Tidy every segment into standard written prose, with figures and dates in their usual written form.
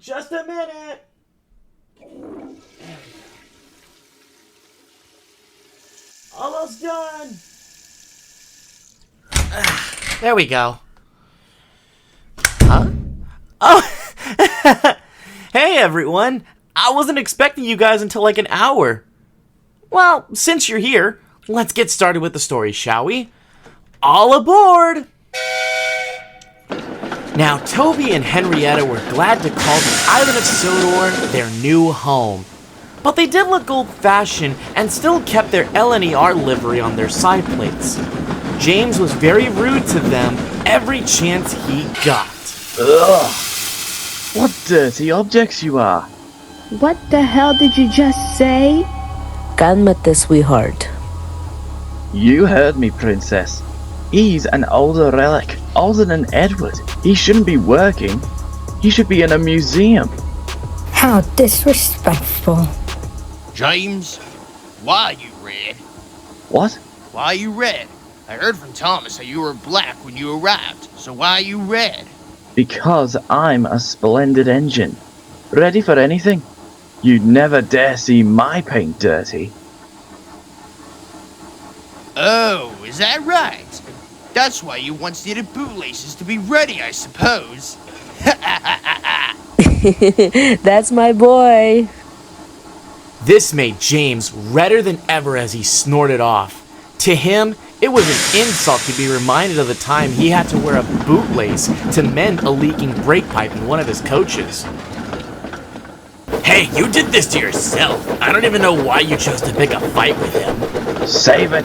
Just a minute. Almost done. There we go. Huh? Oh! Hey everyone! I wasn't expecting you guys until like an hour. Well, since you're here, let's get started with the story, shall we? All aboard! Now, Toby and Henrietta were glad to call the Island of Sodor their new home. But they did look old-fashioned and still kept their LNER livery on their side plates. James was very rude to them every chance he got. Ugh! What dirty objects you are! What the hell did you just say? Cálmate, sweetheart. You heard me, princess. He's an older relic, older than Edward. He shouldn't be working. He should be in a museum. How disrespectful. James, why are you red? What? Why are you red? I heard from Thomas that you were black when you arrived, so why are you red? Because I'm a splendid engine. Ready for anything. You'd never dare see my paint dirty. Oh, is that right? That's why you once needed bootlaces to be ready, I suppose. That's my boy. This made James redder than ever as he snorted off. To him, it was an insult to be reminded of the time he had to wear a bootlace to mend a leaking brake pipe in one of his coaches. Hey, you did this to yourself. I don't even know why you chose to pick a fight with him. Save it!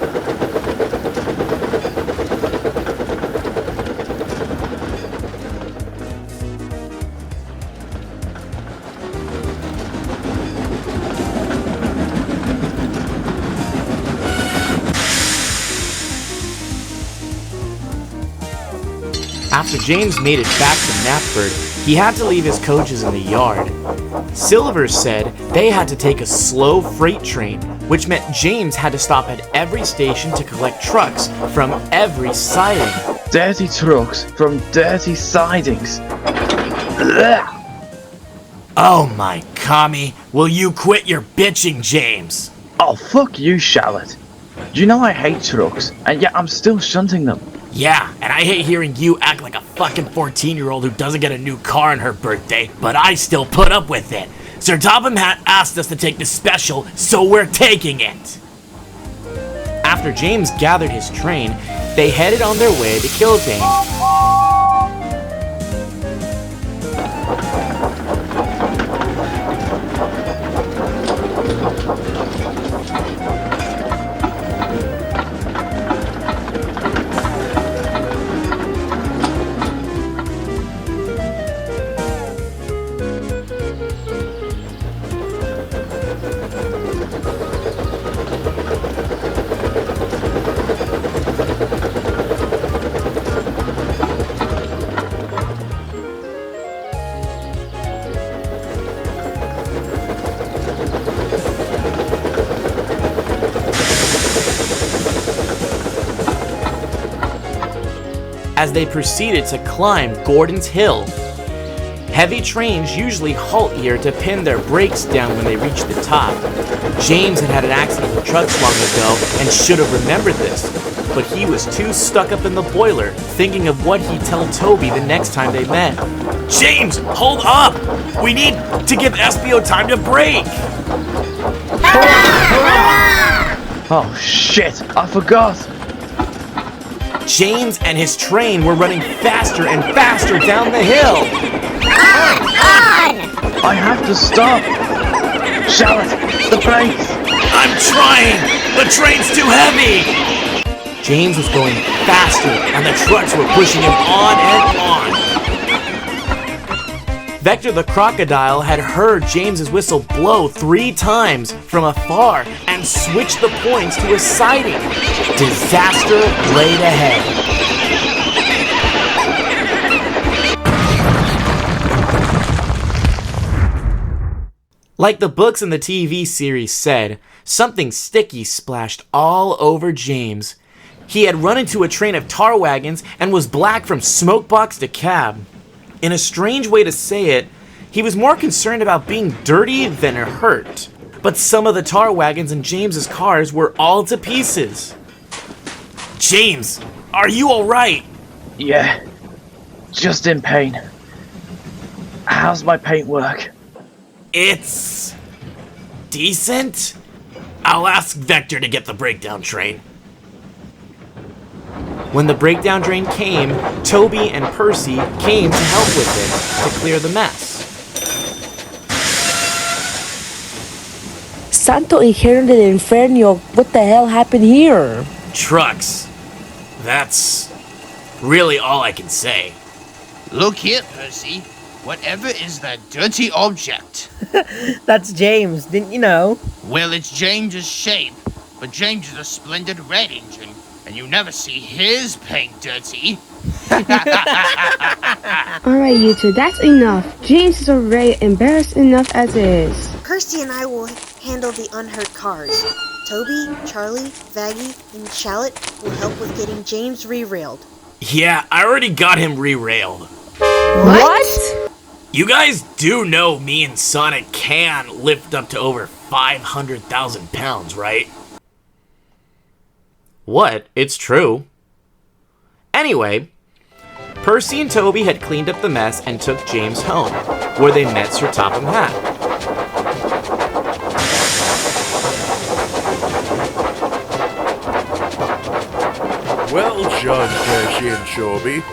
After James made it back to Knapford, he had to leave his coaches in the yard. Silver said they had to take a slow freight train, which meant James had to stop at every station to collect trucks from every siding. Dirty trucks from dirty sidings. Ugh. Oh my commie, will you quit your bitching, James? Oh, fuck you, Charlotte. Do you know I hate trucks, and yet I'm still shunting them? Yeah, and I hate hearing you act like a fucking 14-year-old who doesn't get a new car on her birthday, but I still put up with it. Sir Topham Hatt asked us to take the special, so we're taking it. After James gathered his train, they headed on their way to Kiltane. As they proceeded to climb Gordon's Hill. Heavy trains usually halt here to pin their brakes down when they reach the top. James had had an accident with trucks long ago and should have remembered this, but he was too stuck up in the boiler, thinking of what he'd tell Toby the next time they met. James, hold up! We need to give SBO time to brake! Oh shit, I forgot! James and his train were running faster and faster down the hill. I have to stop! Charlotte, the brakes! I'm trying! The train's too heavy! James was going faster and the trucks were pushing him on and on. Vector the crocodile had heard James's whistle blow 3 times from afar and switched the points to a siding. Disaster laid ahead. Like the books and the TV series said, something sticky splashed all over James. He had run into a train of tar wagons and was black from smokebox to cab. In a strange way to say it, He was more concerned about being dirty than hurt. But some of the tar wagons in James's cars were all to pieces. James, are you alright? Yeah, just in pain. How's my paintwork? It's decent. I'll ask Vector to get the breakdown train. When the breakdown train came, Toby and Percy came to help with it to clear the mess. Santo Inferno del Inferno, what the hell happened here? Trucks. That's really all I can say. Look here, Percy. Whatever is that dirty object? That's James, didn't you know? Well, it's James's shape, but James is a splendid red engine, and you never see his paint dirty. Alright, you two, that's enough. James is already embarrassed enough as it is. Percy and I will handle the unhurt cars. Toby, Charlie, Vaggie, and Shallot will help with getting James re-railed. Yeah, I already got him re-railed. What? You guys do know me and Sonic can lift up to over 500,000 pounds, right? What? It's true. Anyway, Percy and Toby had cleaned up the mess and took James home, where they met Sir Topham Hatt. Well done, Percy and Toby.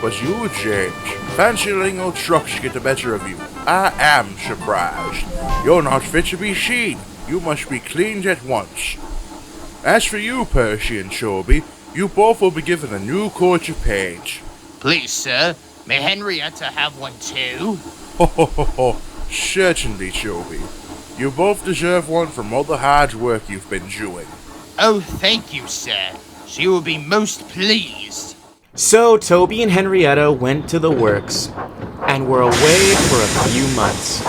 But you, James, fancy letting old trucks get the better of you. I am surprised. You're not fit to be seen. You must be cleaned at once. As for you, Percy and Toby, you both will be given a new coat of paint. Please, sir, may Henrietta have one too? Ho ho ho ho, certainly, Toby. You both deserve one from all the hard work you've been doing. Oh, thank you, sir. She will be most pleased. So Toby and Henrietta went to the works and were away for a few months.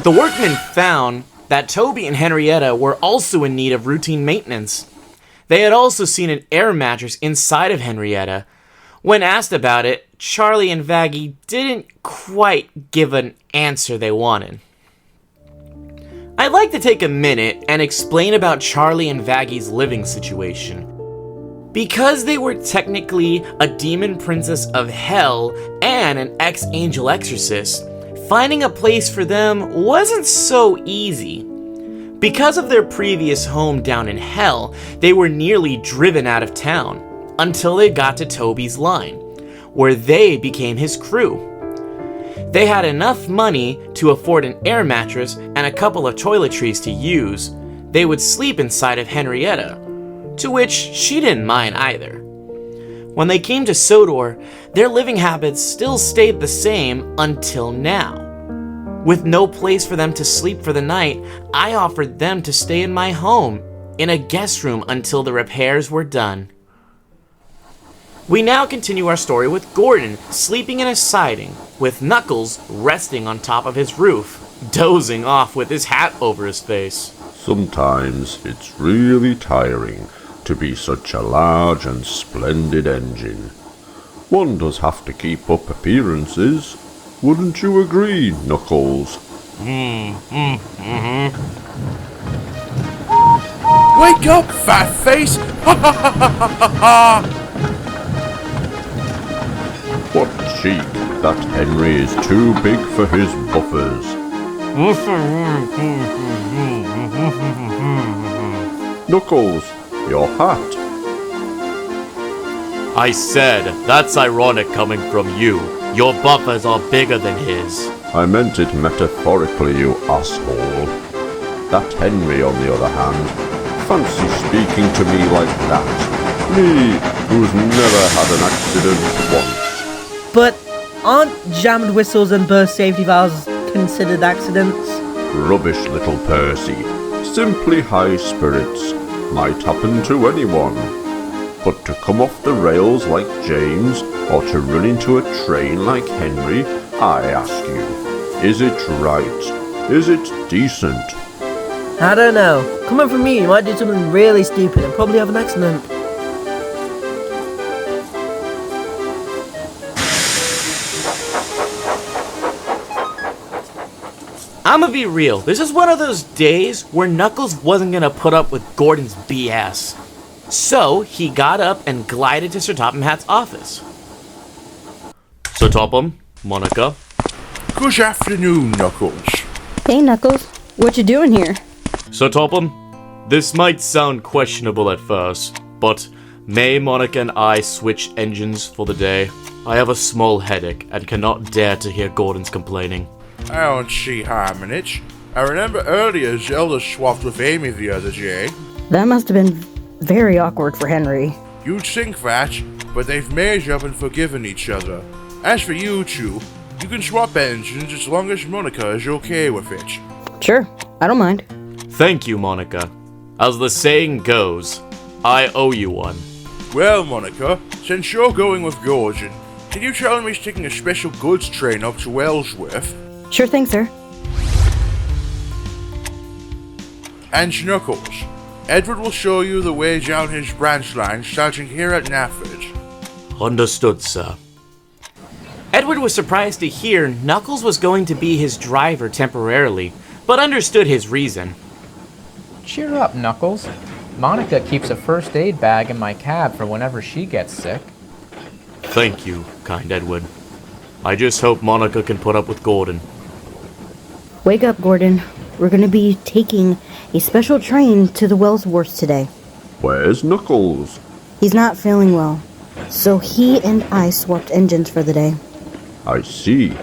The workmen found that Toby and Henrietta were also in need of routine maintenance. They had also seen an air mattress inside of Henrietta. When asked about it, Charlie and Vaggie didn't quite give an answer they wanted. I'd like to take a minute and explain about Charlie and Vaggie's living situation. Because they were technically a demon princess of hell and an ex-angel exorcist, finding a place for them wasn't so easy. Because of their previous home down in hell, they were nearly driven out of town, until they got to Toby's line, where they became his crew. They had enough money to afford an air mattress and a couple of toiletries to use. They would sleep inside of Henrietta, to which she didn't mind either. When they came to Sodor, their living habits still stayed the same until now. With no place for them to sleep for the night, I offered them to stay in my home, in a guest room until the repairs were done. We now continue our story with Gordon sleeping in a siding, with Knuckles resting on top of his roof, dozing off with his hat over his face. Sometimes it's really tiring to be such a large and splendid engine. One does have to keep up appearances. Wouldn't you agree, Knuckles? Wake up, fat face! Ha ha ha ha ha ha! What cheek! That Henry is too big for his buffers. Knuckles, your hat. I said, that's ironic coming from you. Your buffers are bigger than his. I meant it metaphorically, you asshole. That Henry, on the other hand, fancy speaking to me like that. Me, who's never had an accident once. But aren't jammed whistles and burst safety valves considered accidents? Rubbish, little Percy. Simply high spirits. Might happen to anyone. But to come off the rails like James, or to run into a train like Henry, I ask you, is it right? Is it decent? I don't know. Coming from me, you might do something really stupid and probably have an accident. I'ma be real, this is one of those days where Knuckles wasn't gonna put up with Gordon's BS. So, he got up and glided to Sir Topham Hatt's office. Sir Topham, Monica. Good afternoon, Knuckles. Hey, Knuckles. What you doing here? Sir Topham, this might sound questionable at first, but may Monica and I switch engines for the day? I have a small headache and cannot dare to hear Gordon's complaining. I don't see harm in it. I remember earlier Zelda swapped with Amy the other day. That must have been very awkward for Henry. You'd think that, but they've made up and forgiven each other. As for you two, you can swap engines as long as Monica is okay with it. Sure, I don't mind. Thank you, Monica. As the saying goes, I owe you one. Well, Monica, since you're going with Gordon, can you tell him he's taking a special goods train up to Ellsworth? Sure thing, sir. And Knuckles, Edward will show you the way down his branch line starting here at Nafford. Understood, sir. Edward was surprised to hear Knuckles was going to be his driver temporarily, but understood his reason. Cheer up, Knuckles. Monica keeps a first aid bag in my cab for whenever she gets sick. Thank you, kind Edward. I just hope Monica can put up with Gordon. Wake up, Gordon. We're gonna be taking a special train to the Wellsworth today. Where's Knuckles? He's not feeling well, so he and I swapped engines for the day. I see.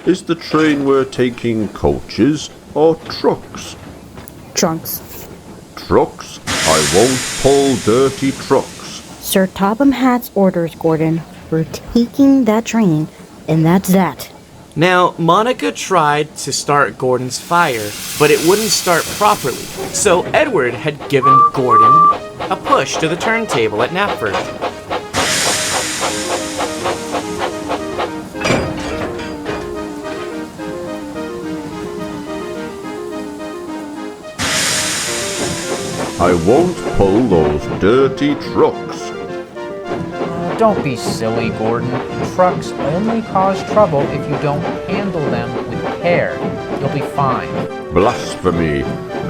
Is the train we're taking coaches or trucks? Trunks. Trucks? I won't pull dirty trucks. Sir Topham Hatt's orders, Gordon. We're taking that train, and that's that. Now, Monica tried to start Gordon's fire, but it wouldn't start properly, so Edward had given Gordon a push to the turntable at Nafford. I won't pull those dirty trucks. Don't be silly, Gordon. Trucks only cause trouble if you don't handle them with care. You'll be fine. Blasphemy.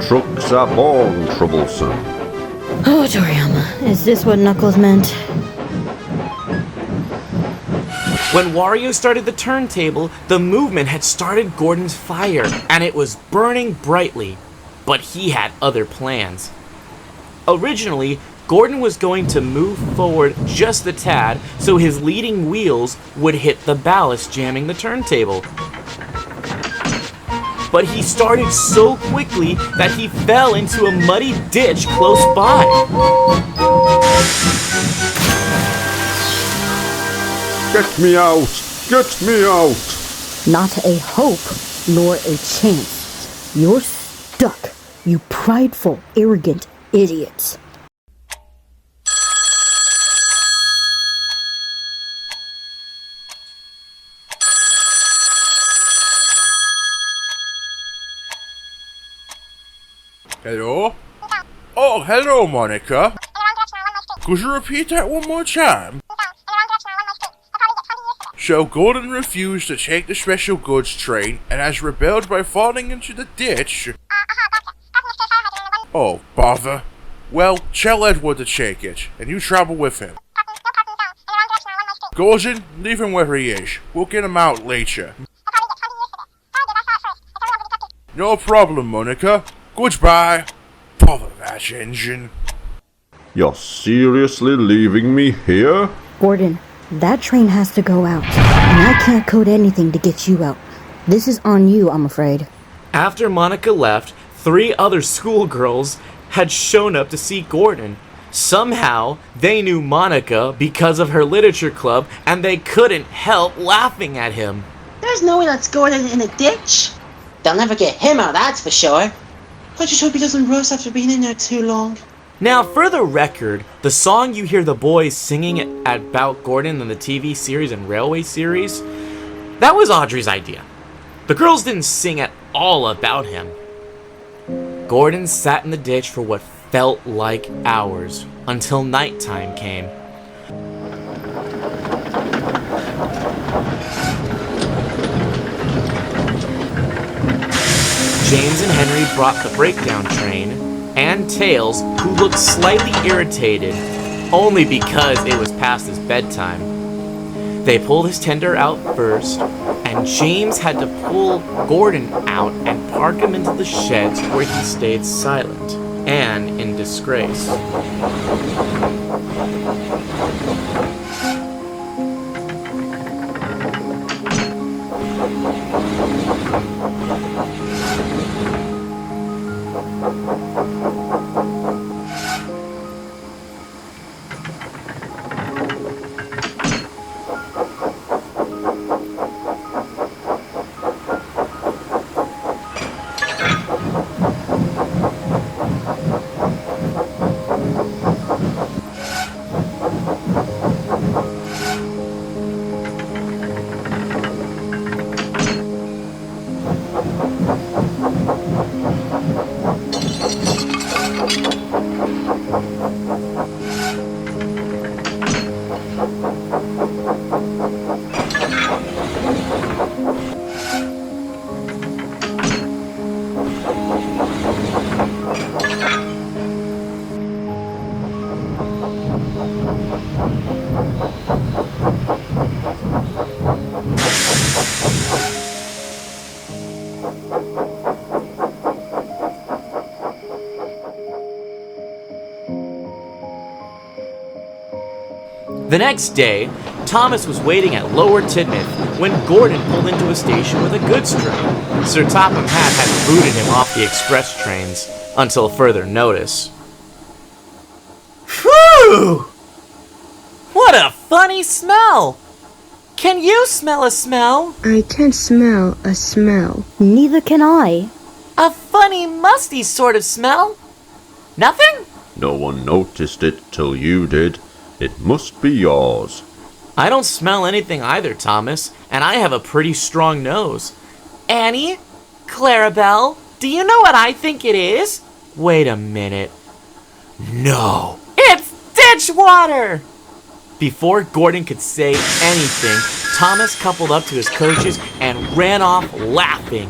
Trucks are born troublesome. Oh, Toriyama, is this what Knuckles meant? When Wario started the turntable, the movement had started Gordon's fire, and it was burning brightly. But he had other plans. Originally, Gordon was going to move forward just a tad so his leading wheels would hit the ballast, jamming the turntable. But he started so quickly that he fell into a muddy ditch close by. Get me out! Get me out! Not a hope, nor a chance. You're stuck, you prideful, arrogant idiots. Hello? Oh, hello, Monica. Could you repeat that one more time? So Gordon refused to take the special goods train and has rebelled by falling into the ditch. Oh, bother. Well, tell Edward to take it, and you travel with him. Gordon, leave him where he is. We'll get him out later. No problem, Monica. Goodbye. Bother that engine. You're seriously leaving me here? Gordon, that train has to go out, and I can't code anything to get you out. This is on you, I'm afraid. After Monica left, 3 other schoolgirls had shown up to see Gordon. Somehow, they knew Monica because of her literature club, and they couldn't help laughing at him. There's no way that's Gordon in a ditch. They'll never get him out, that's for sure. I just hope he doesn't rust after being in there too long. Now, for the record, the song you hear the boys singing about Gordon in the TV series and Railway series, that was Audrey's idea. The girls didn't sing at all about him. Gordon sat in the ditch for what felt like hours, until nighttime came. James and Henry brought the breakdown train, and Tails, who looked slightly irritated, only because it was past his bedtime. They pulled his tender out first, and James had to pull Gordon out and park him into the sheds where he stayed silent and in disgrace. The next day, Thomas was waiting at Lower Tidmouth when Gordon pulled into a station with a goods train. Sir Topham Hatt had booted him off the express trains until further notice. Phew! What a funny smell! Can you smell a smell? I can't smell a smell. Neither can I. A funny, musty sort of smell? Nothing? No one noticed it till you did. It must be yours. I don't smell anything either, Thomas, and I have a pretty strong nose. Annie? Clarabelle? Do you know what I think it is? Wait a minute. No, it's ditch water! Before Gordon could say anything, Thomas coupled up to his coaches and ran off laughing.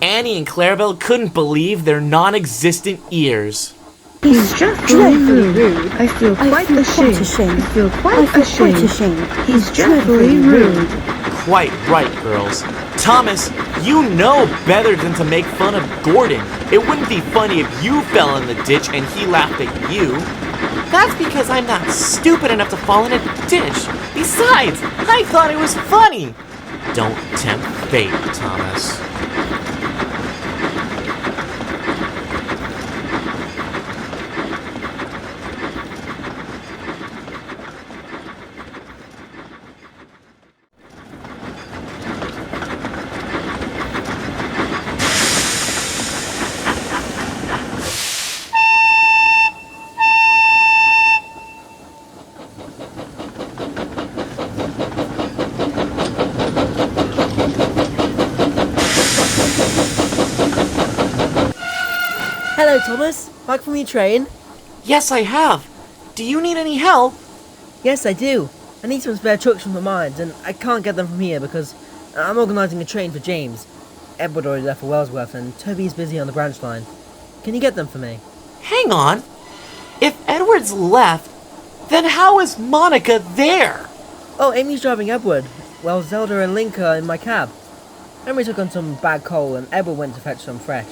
Annie and Clarabelle couldn't believe their non-existent ears. He's dreadfully rude. I feel quite ashamed. I feel quite ashamed. He's dreadfully rude. Quite right, girls. Thomas, you know better than to make fun of Gordon. It wouldn't be funny if you fell in the ditch and he laughed at you. That's because I'm not stupid enough to fall in a ditch. Besides, I thought it was funny. Don't tempt fate, Thomas. Hello, Thomas. Back from your train? Yes, I have. Do you need any help? Yes, I do. I need some spare trucks from the mines, and I can't get them from here because I'm organising a train for James. Edward already left for Wellsworth, and Toby's busy on the branch line. Can you get them for me? Hang on. If Edward's left, then how is Monica there? Oh, Amy's driving Edward, while Zelda and Link are in my cab. Henry took on some bad coal, and Edward went to fetch some fresh.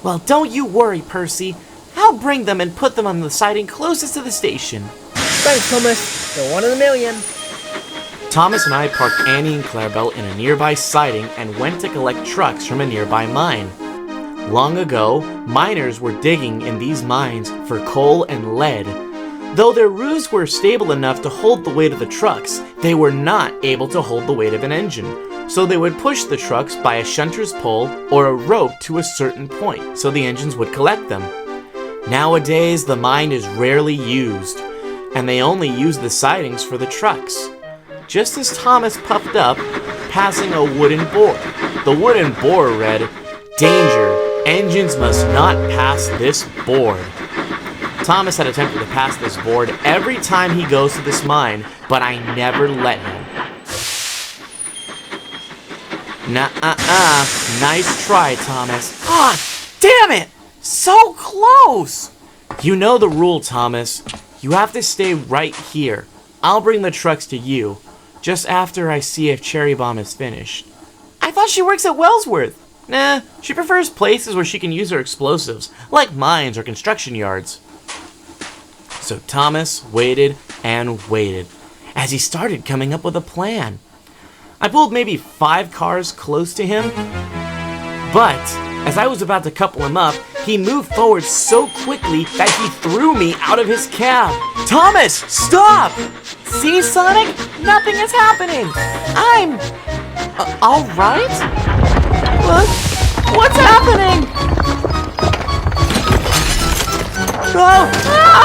Well, don't you worry, Percy. I'll bring them and put them on the siding closest to the station. Thanks, Thomas. You're one in a million. Thomas and I parked Annie and Clarabelle in a nearby siding and went to collect trucks from a nearby mine. Long ago, miners were digging in these mines for coal and lead. Though their roofs were stable enough to hold the weight of the trucks, they were not able to hold the weight of an engine. So they would push the trucks by a shunter's pole or a rope to a certain point so the engines would collect them. Nowadays, the mine is rarely used, and they only use the sidings for the trucks. Just as Thomas puffed up, passing a wooden board. The wooden board read, "Danger, engines must not pass this board." Thomas had attempted to pass this board every time he goes to this mine, but I never let him. Nuh-uh-uh. Nice try, Thomas. Ah, damn it! So close! You know the rule, Thomas. You have to stay right here. I'll bring the trucks to you, just after I see if Cherry Bomb is finished. I thought she works at Wellsworth. Nah, she prefers places where she can use her explosives, like mines or construction yards. So Thomas waited and waited, as he started coming up with a plan. I pulled maybe 5 cars close to him, but as I was about to couple him up, he moved forward so quickly that he threw me out of his cab. Thomas, stop! See, Sonic? Nothing is happening. I'm... all right? What's happening? Oh! Ah!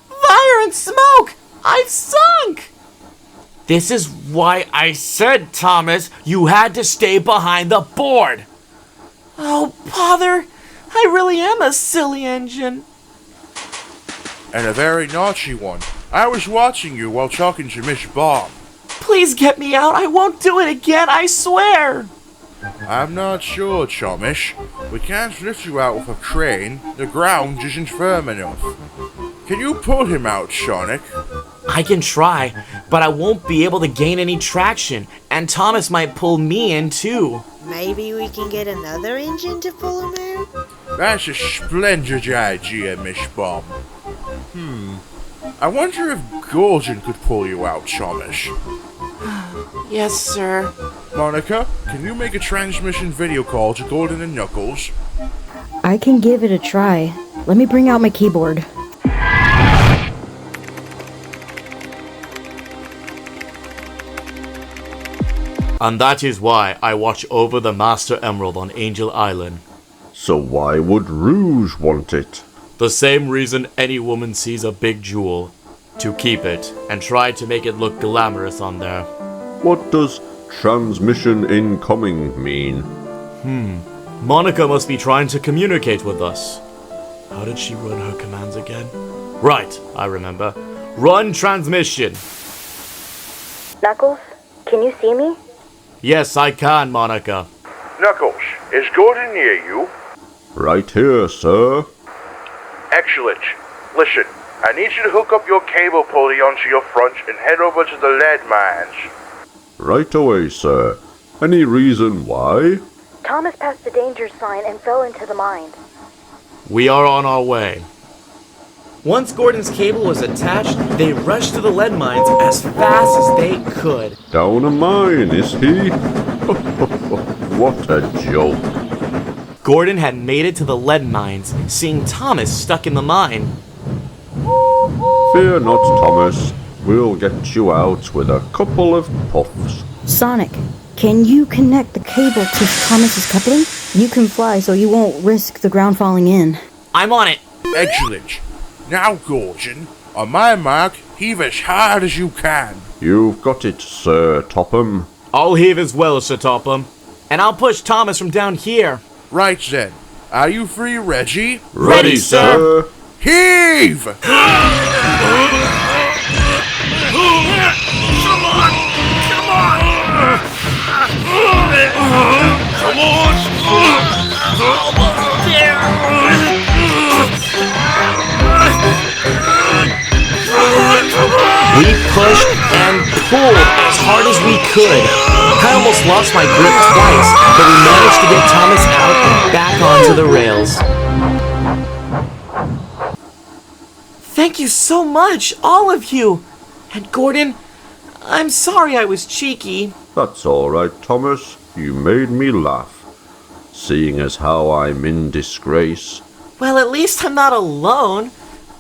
Fire and smoke! I've sunk! This is why I said, Thomas, you had to stay behind the board. Oh, bother. I really am a silly engine. And a very naughty one. I was watching you while talking to Miss Bomb. Please get me out. I won't do it again, I swear. I'm not sure, Thomas. We can't lift you out with a crane. The ground isn't firm enough. Can you pull him out, Sonic? I can try, but I won't be able to gain any traction, and Thomas might pull me in too. Maybe we can get another engine to pull him out? That's a splendid idea, Miss Bomb. I wonder if Gordon could pull you out, Thomas. Yes, sir. Monica, can you make a transmission video call to Gordon and Knuckles? I can give it a try. Let me bring out my keyboard. And that is why I watch over the Master Emerald on Angel Island. So why would Rouge want it? The same reason any woman sees a big jewel. To keep it, and try to make it look glamorous on there. What does transmission incoming mean? Monica must be trying to communicate with us. How did she run her commands again? Right, I remember. Run transmission! Knuckles, can you see me? Yes, I can, Monica. Knuckles, is Gordon near you? Right here, sir. Excellent. Listen, I need you to hook up your cable pulley onto your front and head over to the lead mines. Right away, sir. Any reason why? Thomas passed the danger sign and fell into the mine. We are on our way. Once Gordon's cable was attached, they rushed to the lead mines as fast as they could. Down a mine, is he? What a joke. Gordon had made it to the lead mines, seeing Thomas stuck in the mine. Fear not, Thomas. We'll get you out with a couple of puffs. Sonic, can you connect the cable to Thomas's coupling? You can fly so you won't risk the ground falling in. I'm on it. Excellent. Now, Gordon, on my mark, heave as hard as you can. You've got it, Sir Topham. I'll heave as well, Sir Topham. And I'll push Thomas from down here. Right then. Are you free, Reggie? Ready, sir. Heave! Come on! Come on! Come on! We pushed and pulled as hard as we could. I almost lost my grip twice, but we managed to get Thomas out and back onto the rails. Thank you so much, all of you. And Gordon, I'm sorry I was cheeky. That's all right, Thomas. You made me laugh. Seeing as how I'm in disgrace. Well, at least I'm not alone.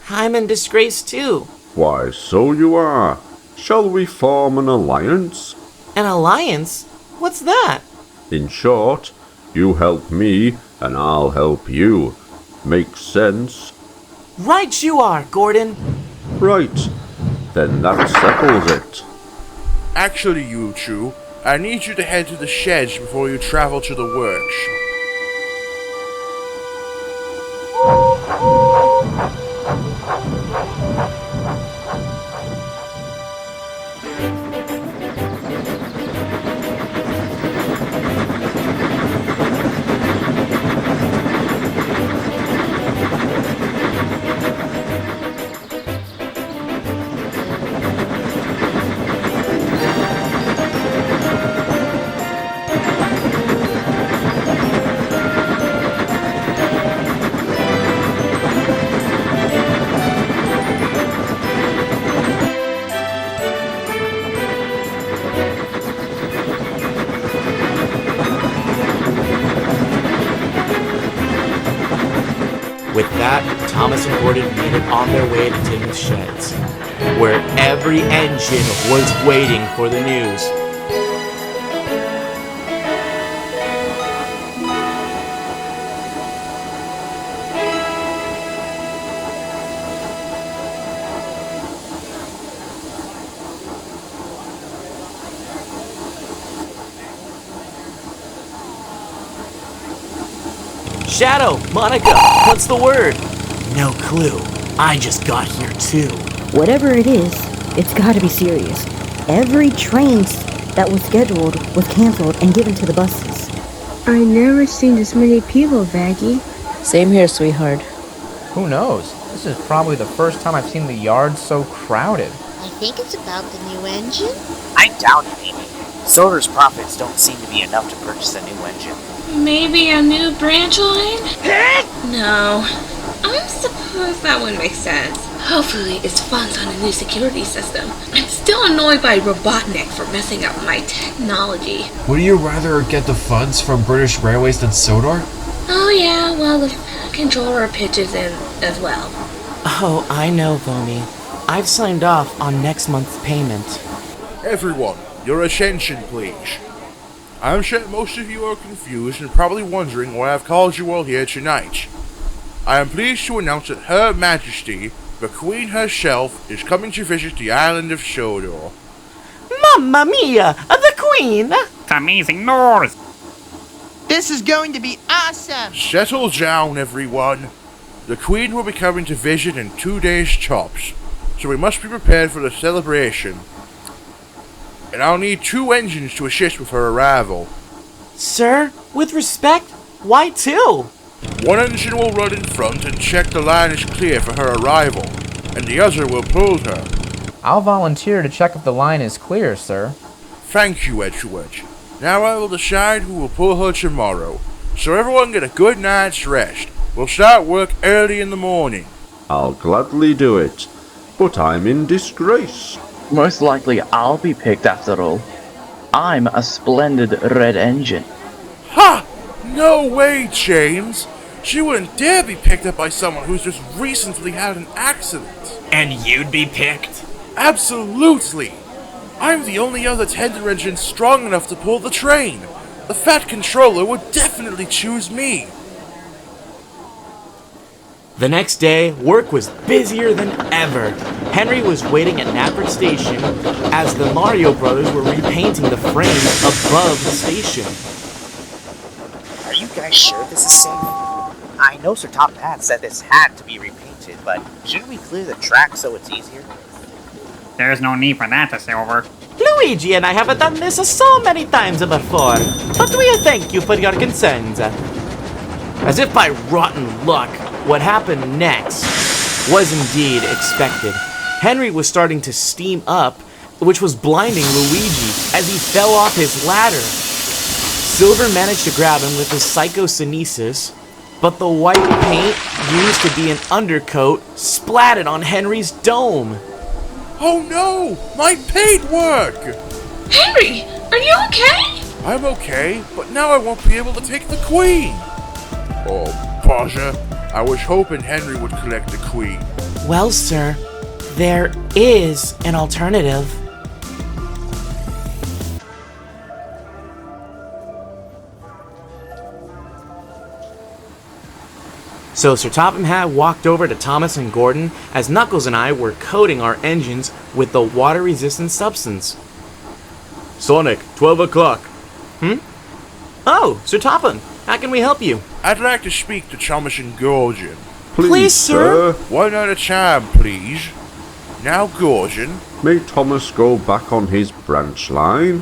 I'm in disgrace too. Why, so you are. Shall we form an alliance? An alliance? What's that? In short, you help me and I'll help you. Makes sense? Right you are, Gordon. Right. Then that settles it. Actually, you two, I need you to head to the sheds before you travel to the works. With that, Thomas and Gordon made it on their way to Tim's sheds, where every engine was waiting for the news. Shadow, Monica, what's the word? No clue. I just got here too. Whatever it is, it's gotta be serious. Every train that was scheduled was canceled and given to the buses. I never seen this many people, Vaggie. Same here, sweetheart. Who knows? This is probably the first time I've seen the yard so crowded. I think it's about the new engine. I doubt it, Amy. Sodor's profits don't seem to be enough to purchase a new engine. Maybe a new branch line? No. I suppose that would make sense. Hopefully it's funds on a new security system. I'm still annoyed by Robotnik for messing up my technology. Would you rather get the funds from British Railways than Sodor? Oh yeah, well the controller pitches in as well. Oh, I know, Vomi. I've signed off on next month's payment. Everyone, your attention, please. I'm sure most of you are confused and probably wondering why I've called you all here tonight. I am pleased to announce that Her Majesty, the Queen herself, is coming to visit the Island of Sodor. Mamma mia! The Queen! It's amazing news! This is going to be awesome! Settle down, everyone. The Queen will be coming to visit in 2 days tops, so we must be prepared for the celebration. And I'll need 2 engines to assist with her arrival. Sir, with respect, why 2? 1 engine will run in front and check the line is clear for her arrival, and the other will pull her. I'll volunteer to check if the line is clear, sir. Thank you, Edgewood. Now I will decide who will pull her tomorrow, so everyone get a good night's rest. We'll start work early in the morning. I'll gladly do it, but I'm in disgrace. Most likely I'll be picked after all. I'm a splendid red engine. Ha! No way, James! She wouldn't dare be picked up by someone who's just recently had an accident. And you'd be picked? Absolutely! I'm the only other tender engine strong enough to pull the train. The fat controller would definitely choose me. The next day, work was busier than ever. Henry was waiting at Napper Station as the Mario Brothers were repainting the frame above the station. Are you guys sure this is safe? I know Sir Top Hat said this had to be repainted, but shouldn't we clear the track so it's easier? There's no need for that, Silver. Luigi and I have done this so many times before, but we thank you for your concerns. As if by rotten luck, what happened next was indeed expected. Henry was starting to steam up, which was blinding Luigi as he fell off his ladder. Silver managed to grab him with his psychokinesis, but the white paint used to be an undercoat splattered on Henry's dome. Oh no! My paint work! Henry, are you okay? I'm okay, but now I won't be able to take the Queen! Oh, Pasha, I was hoping Henry would collect the Queen. Well, sir, there is an alternative. So Sir Topham Hatt walked over to Thomas and Gordon as Knuckles and I were coating our engines with the water-resistant substance. Sonic, 12 o'clock. Oh, Sir Topham, how can we help you? I'd like to speak to Thomas and Gordon. Please, sir. One at a time, please. Now, Gordon. May Thomas go back on his branch line?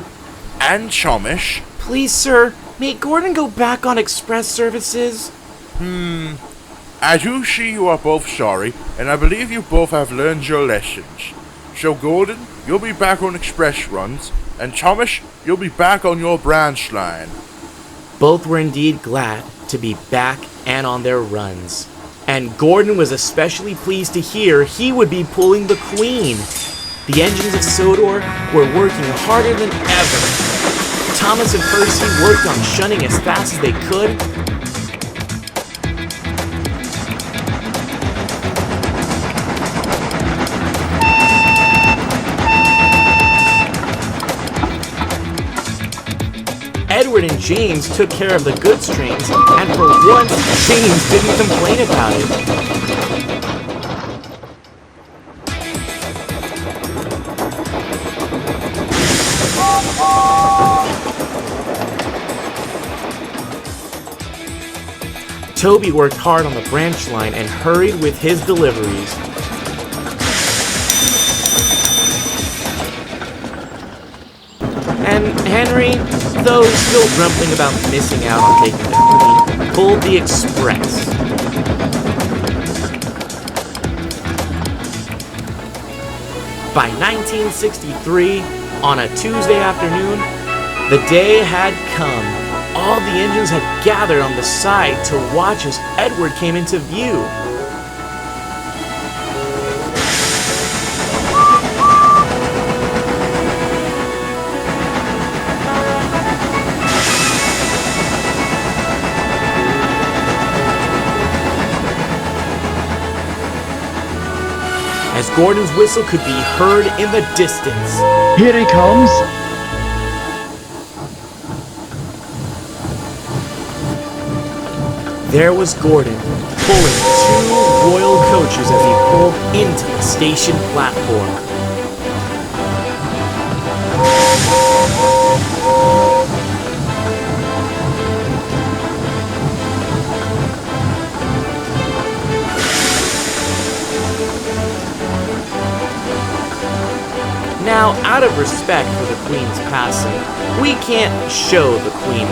And Thomas. Please, sir, may Gordon go back on express services? I do see you are both sorry, and I believe you both have learned your lessons. So, Gordon, you'll be back on express runs, and Thomas, you'll be back on your branch line. Both were indeed glad to be back and on their runs. And Gordon was especially pleased to hear he would be pulling the Queen. The engines of Sodor were working harder than ever. Thomas and Percy worked on shunning as fast as they could. Edward and James took care of the goods trains, and for once, James didn't complain about it. Toby worked hard on the branch line and hurried with his deliveries. And Henry, though still grumbling about missing out on taking the Queen, pulled the express. By 1963, on a Tuesday afternoon, the day had come. All the engines had gathered on the side to watch as Edward came into view. As Gordon's whistle could be heard in the distance. Here he comes! There was Gordon, pulling 2 royal coaches as he pulled into the station platform. Now, out of respect for the Queen's passing, we can't show the Queen.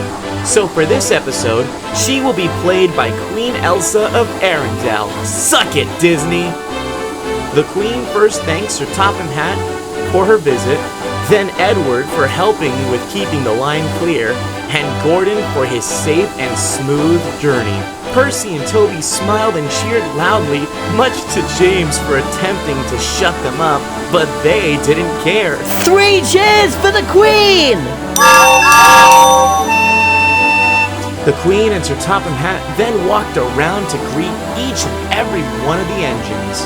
So for this episode, she will be played by Queen Elsa of Arendelle. Suck it, Disney! The Queen first thanks Sir Topham Hatt for her visit, then Edward for helping with keeping the line clear, and Gordon for his safe and smooth journey. Percy and Toby smiled and cheered loudly, much to James for attempting to shut them up, but they didn't care. 3 cheers for the Queen! The Queen and Sir Topham Hatt then walked around to greet each and every one of the engines.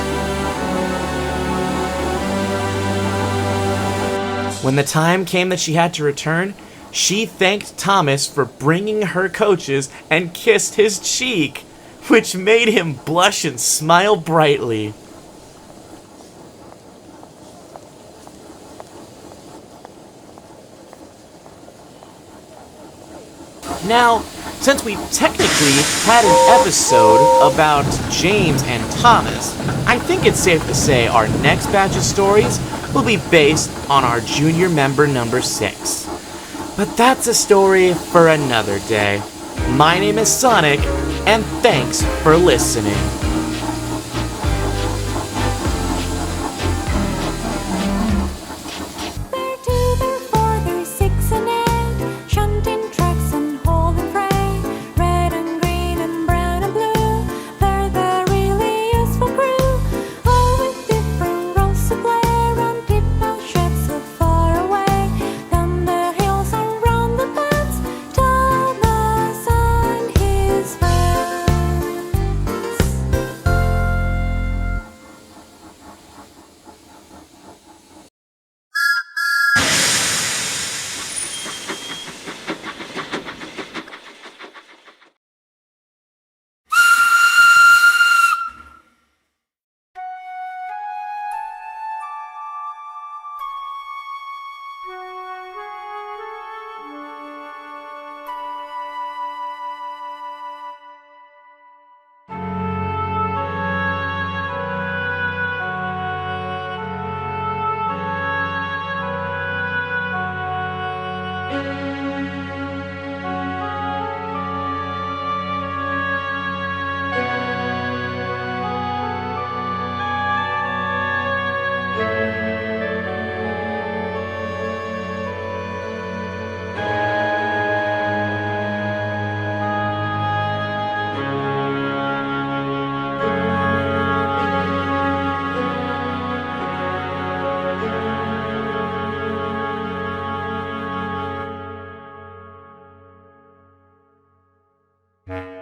When the time came that she had to return, she thanked Thomas for bringing her coaches and kissed his cheek, which made him blush and smile brightly. Now, since we technically had an episode about James and Thomas, I think it's safe to say our next batch of stories will be based on our junior member number 6. But that's a story for another day. My name is Sonic, and thanks for listening.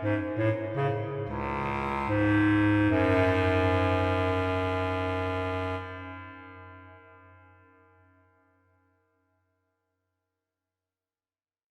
Bye.